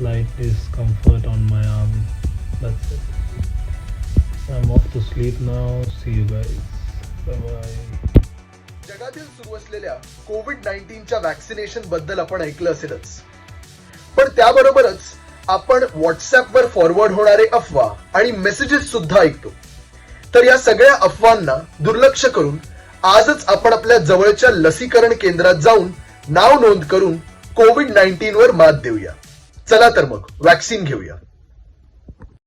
slight discomfort on my arm. That's it. I'm off to sleep now. See you guys. Bye bye. जगातील सुरू असलेल्या कोविड-19च्या vaccination बद्दल आपण ऐकलं असेलच, पण त्याबरोबरच आपण व्हॉट्सअपवर फॉरवर्ड होणारे अफवा आणि मेसेजेस सुद्धा ऐकतो. तर या सगळ्या अफवांना दुर्लक्ष करून आजच आपण आपल्या जवळच्या लसीकरण केंद्रात जाऊन नाव नोंद करून कोविड-19 वर मात देऊया. चला तर मग वॅक्सिन घेऊया.